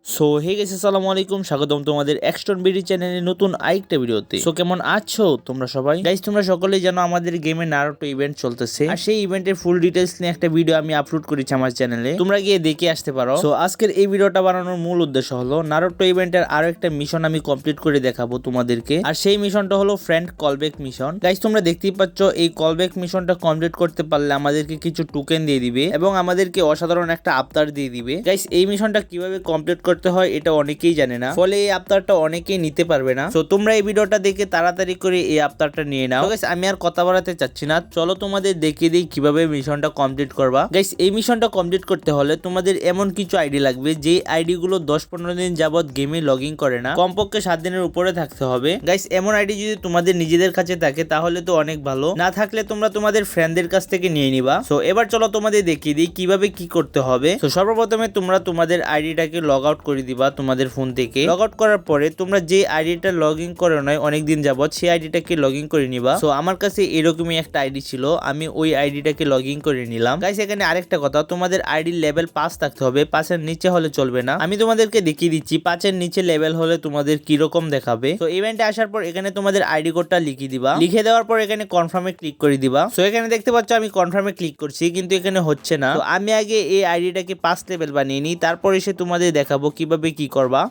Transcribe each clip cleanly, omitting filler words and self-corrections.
So hey guys, আসসালামু আলাইকুম, স্বাগতম তোমাদের এক্সটন বিডি চ্যানেলে নতুন আরেকটা ভিডিওতে। সো কেমন আছো তোমরা সবাই? গাইস তোমরা সকলেই জানো আমাদের গেমে নারুটো ইভেন্ট চলতেছে, আর সেই ইভেন্টের ফুল ডিটেইলস নিয়ে একটা ভিডিও আমি আপলোড করেছি আমার চ্যানেলে, তোমরা গিয়ে দেখে আসতে পারো। সো আজকের এই ভিডিওটা বানানোর মূল উদ্দেশ্য হলো নারুটো ইভেন্টের আরো একটা মিশন আমি কমপ্লিট করে দেখাবো তোমাদেরকে, আর সেই মিশনটা হলো ফ্রেন্ড কলব্যাক মিশন। গাইস তোমরা দেখতেই পাচ্ছ এই কলব্যাক মিশনটা কমপ্লিট করতে পারলে আমাদেরকে কিছু টোকেন দিয়ে দিবে এবং আমাদেরকে অসাধারণ একটা আবতার দিয়ে দিবে। গাইস এই মিশনটা কিভাবে কমপ্লিট করতে হয় এটা অনেকেই জানে না, ফলে এই আবতারটা অনেকেই নিতে পারবে না। তো তোমরা এই ভিডিওটা দেখে তাড়াতাড়ি করে এই আবতারটা নিয়ে নাও। গাইস আমি আর কথা বাড়াতে চাচ্ছি না, চলো তোমাদের দেখিয়ে দিই কিভাবে মিশনটা কমপ্লিট করবা। গাইস এই মিশনটা কমপ্লিট করতে হলে তোমাদের এমন কিছু আইডি লাগবে যে আইডি গুলো 10-15 দিন যাবত গেমে লগ ইন করে না, কমপক্ষে 7 দিনের উপরে থাকতে হবে। গাইস এমন আইডি যদি তোমাদের নিজেদের কাছে থাকে তাহলে তো অনেক ভালো, না থাকলে তোমরা তোমাদের ফ্রেন্ডদের কাছ থেকে নিয়ে নিবা। সো এবার চলো তোমাদের দেখিয়ে দিই কিভাবে কি করতে হবে। তো সর্বপ্রথমে তোমরা তোমাদের আইডিটাকে লগ আউট করে দিবা তোমাদের ফোন থেকে। লগ আউট করার পরে তোমরা যে আইডিটা লগ ইন করে নয় অনেকদিন যাবত সেই আইডিটাকে লগ ইন করে নিবা। সো আমার কাছে এরকমই একটা আইডি ছিল, আমি ওই আইডিটাকে লগ ইন করে নিলাম। গাইস এখানে আরেকটা কথা, তোমাদের আইডির লেভেল 5 থাকতে হবে, 5-এর নিচে হলে চলবে না। আমি তোমাদেরকে দেখিয়ে দিচ্ছি 5-এর নিচে লেভেল হলে তোমাদের কিরকম দেখাবে। তো ইভেন্টে আসার পর এখানে তোমাদের আইডি কোডটা লিখে দিবা, লিখে দেওয়ার পর এখানে কনফার্মে ক্লিক করে দিবা। সো এখানে দেখতে পাচ্ছ আমি কনফার্মে ক্লিক করছি, কিন্তু এখানে হচ্ছে না। তো আমি আগে এই আইডিটাকে 5 লেভেল বানিয়ে নিই, তারপর এসে তোমাদের দেখাবো কিভাবে কি করবা।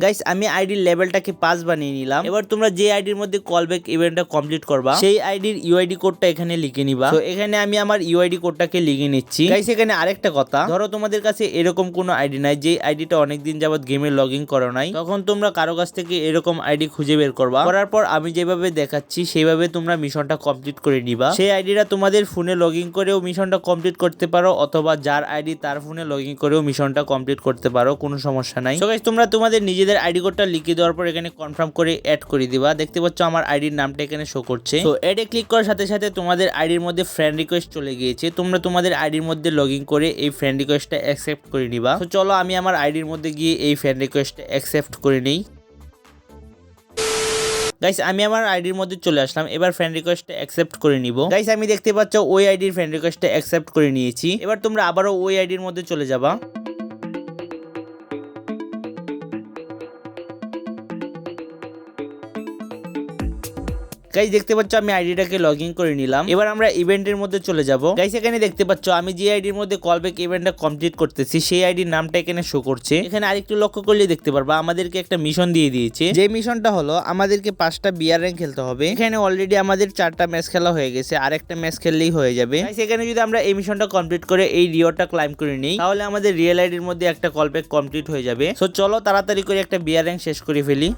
গাইস আমি আইডির লেভেলটাকে 5 বানিয়ে নিলাম। এবার তোমরা যে আইডির মধ্যে কলব্যাক ইভেন্টটা কমপ্লিট করবা সেই আইডির ইউআইডি কোডটা এখানে লিখে নিবা। তো এখানে আমি আমার ইউআইডি কোডটাকে লিখে নিচ্ছি। গাইস এখানে আরেকটা কথা, ধরো তোমাদের কাছে এরকম কোনো আইডি নাই, যে আইডিটা অনেকদিন যাবত গেমে লগ ইন করো নাই, তখন তোমরা কারো কাছ থেকে এরকম আইডি খুঁজে বের করবা। করার পর আমি যেভাবে দেখাচ্ছি সেইভাবে তোমরা মিশনটা কমপ্লিট করে নিবা। সেই আইডিটা তোমাদের ফোনে লগ ইন করেও মিশনটা কমপ্লিট করতে পারো, অথবা যার আইডি তার ফোনে লগ ইন করেও মিশনটা কমপ্লিট করতে পারো, কোনো সমস্যা নাই। সো গাইস তোমরা তোমাদের নিজেদের আইডি কোডটা লিখে দেওয়ার পর এখানে কনফার্ম করে অ্যাড করে দিবা। দেখতে পাচ্ছ আমার আইডির নামটা এখানে শো করছে। তো অ্যাডে ক্লিক করার সাথে সাথে তোমাদের আইডির মধ্যে ফ্রেন্ড রিকোয়েস্ট চলে গিয়েছে, তোমরা তোমাদের আইডির মধ্যে লগ ইন করে এই ফ্রেন্ড রিকোয়েস্টটা অ্যাকসেপ্ট করে নিবা। তো চলো আমি আমার আইডির মধ্যে গিয়ে এই ফ্রেন্ড রিকোয়েস্টটা অ্যাকসেপ্ট করে নিই। গাইস আমি আমার আইডির মধ্যে চলে আসলাম, এবার ফ্রেন্ড রিকোয়েস্টটা অ্যাকসেপ্ট করে নিব। গাইস আমি দেখতে পাচ্ছ ওই আইডির ফ্রেন্ড রিকোয়েস্টটা অ্যাকসেপ্ট করে নিয়েছি। এবার তোমরা আবারও ওই আইডির মধ্যে চলে যাবা। গাইস দেখতে পাচ্ছ আমি আইডিটাকে লগ ইন করে নিলাম। এবার আমরা ইভেন্টের মধ্যে চলে যাব। গাইস এখানে দেখতে পাচ্ছ আমি যে আইডির মধ্যে কলব্যাক ইভেন্টটা কমপ্লিট করতেছি সেই আইডির নামটা এখানে শো করছে। এখানে আরেকটু লক্ষ্য করলে দেখতে পারবা আমাদেরকে একটা মিশন দিয়ে দিয়েছে, যে মিশনটা হলো আমাদেরকে 5টা বিয়ার র্যাঙ্ক খেলতে হবে। এখানে অলরেডি আমাদের 4টা ম্যাচ খেলা হয়ে গেছে, আর একটা ম্যাচ খেললেই হয়ে যাবে। গাইস এখানে যদি আমরা এই মিশনটা কমপ্লিট করে এই রিওয়ার্ডটা ক্লাইম করে নিই তাহলে আমাদের রিয়েল আইডির মধ্যে একটা কলব্যাক কমপ্লিট হয়ে যাবে। সো চলো তাড়াতাড়ি করে একটা বিয়ার র্যাঙ্ক শেষ করে ফেলি।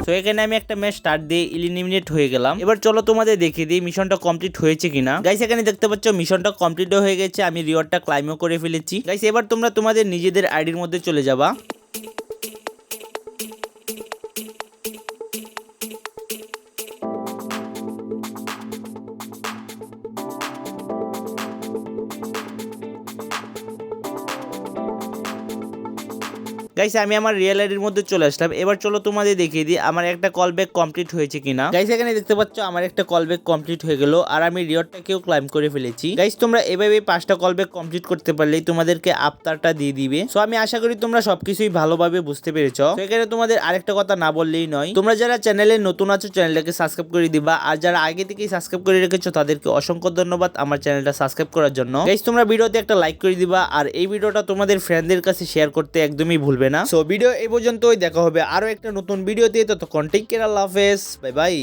তো এখানে আমি একটা ম্যাচ স্টার্ট দিয়ে এলিমিনেট হয়ে গেলাম। এবার চলো তোমাদের দেখিয়ে দিই মিশনটা কমপ্লিট হয়েছে কিনা। গাইস এখানে দেখতে পাচ্ছ মিশনটা কমপ্লিট হয়ে গেছে, আমি রিওয়ার্ডটা ক্লাইমও করে ফেলেছি। গাইস এবার তোমরা তোমাদের নিজেদের আইডির মধ্যে চলে যাবা। গাইস আমি আমার রিয়েল আইডির মধ্যে চলে আসলাম। এবার চলো তোমাদের দেখিয়ে দিই আমার একটা কলব্যাক কমপ্লিট হয়েছে কিনা। গাইস এখানে দেখতে পাচ্ছ আমার একটা কলব্যাক কমপ্লিট হয়ে গেল, আর আমি রিওয়ার্ডটাকেও ক্লাইম করে ফেলেছি। গাইস তোমরা এভাবে 5টা কলব্যাক কমপ্লিট করতে পারলেই তোমাদেরকে আবতারটা দিয়ে দিবে। সো আমি আশা করি তোমরা সবকিছুই ভালোভাবে বুঝতে পেরেছো। তো এখানে তোমাদের আরেকটা কথা না বললেই নয়, তোমরা যারা চ্যানেলে নতুন আছো চ্যানেলটাকে সাবস্ক্রাইব করে দিবা, আর যারা আগে থেকেই সাবস্ক্রাইব করে রেখেছো তাদেরকে অসংখ্য ধন্যবাদ আমার চ্যানেলটা সাবস্ক্রাইব করার জন্য। গাইস তোমরা ভিডিওতে একটা লাইক করে দিবা, আর এই ভিডিওটা তোমাদের ফ্রেন্ডদের কাছে শেয়ার করতে একদমই ভুলবে না। সো ভিডিও এই পর্যন্তই, দেখা হবে আরো একটা নতুন ভিডিওতে। ততক্ষণ টেক কেয়ার, আল্লাহ হাফেজ, বাই বাই।